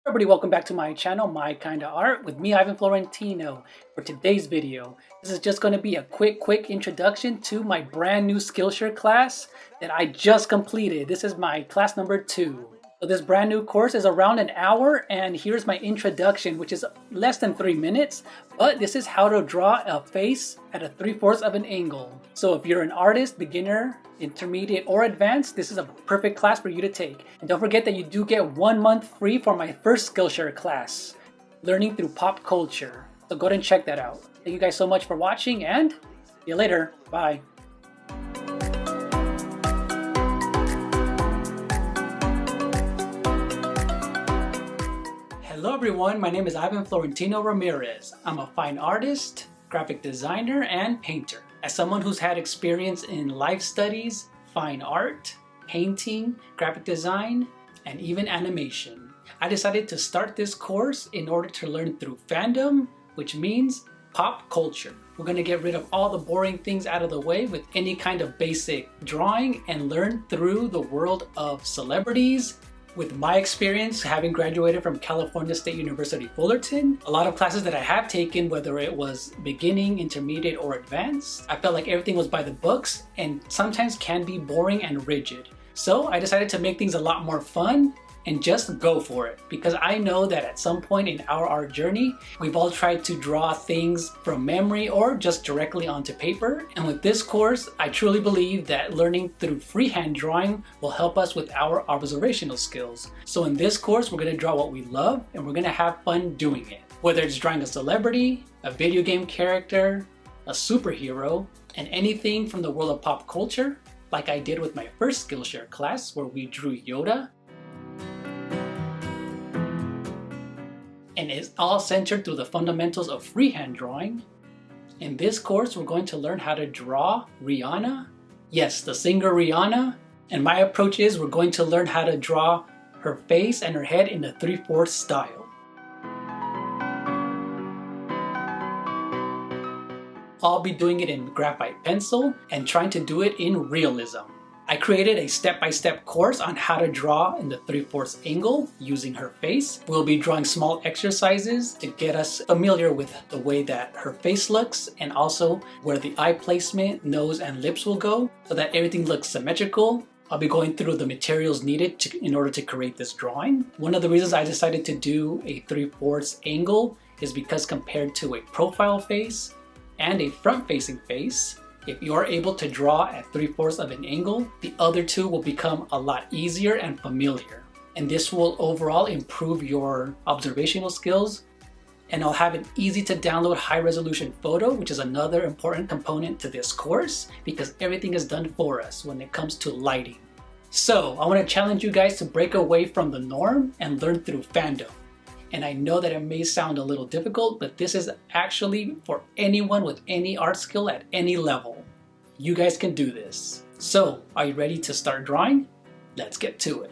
Everybody, welcome back to my channel, My Kinda Art, with me, Ivan Florentino. For today's video, this is just going to be a quick introduction to my brand new Skillshare class that I just completed. This is my class number 2. So this brand new course is around an hour, and here's my introduction, which is less than 3 minutes, but this is how to draw a face at a 3/4 of an angle. So if you're an artist, beginner, intermediate, or advanced, this is a perfect class for you to take. And don't forget that you do get 1 month free for my first Skillshare class, Learning Through Pop Culture. So go ahead and check that out. Thank you guys so much for watching, and see you later. Bye. Hello everyone, my name is Ivan Florentino Ramirez. I'm a fine artist, graphic designer, and painter. As someone who's had experience in life studies, fine art, painting, graphic design, and even animation, I decided to start this course in order to learn through fandom, which means pop culture. We're going to get rid of all the boring things out of the way with any kind of basic drawing and learn through the world of celebrities. With my experience, having graduated from California State University, Fullerton, a lot of classes that I have taken, whether it was beginning, intermediate, or advanced, I felt like everything was by the books and sometimes can be boring and rigid. So I decided to make things a lot more fun and just go for it, because I know that at some point in our art journey, we've all tried to draw things from memory or just directly onto paper. And with this course, I truly believe that learning through freehand drawing will help us with our observational skills. So in this course, we're gonna draw what we love and we're gonna have fun doing it. Whether it's drawing a celebrity, a video game character, a superhero, and anything from the world of pop culture, like I did with my first Skillshare class where we drew Yoda. And it's all centered through the fundamentals of freehand drawing. In this course, we're going to learn how to draw Rihanna. Yes, the singer Rihanna. And my approach is we're going to learn how to draw her face and her head in the 3/4 style. I'll be doing it in graphite pencil and trying to do it in realism. I created a step-by-step course on how to draw in the 3/4 angle using her face. We'll be drawing small exercises to get us familiar with the way that her face looks and also where the eye placement, nose, and lips will go so that everything looks symmetrical. I'll be going through the materials needed in order to create this drawing. One of the reasons I decided to do a 3/4 angle is because compared to a profile face and a front-facing face, if you're able to draw at 3/4 of an angle, the other two will become a lot easier and familiar. And this will overall improve your observational skills. And I'll have an easy to download high resolution photo, which is another important component to this course because everything is done for us when it comes to lighting. So I want to challenge you guys to break away from the norm and learn through fandom. And I know that it may sound a little difficult, but this is actually for anyone with any art skill at any level. You guys can do this. So, are you ready to start drawing? Let's get to it.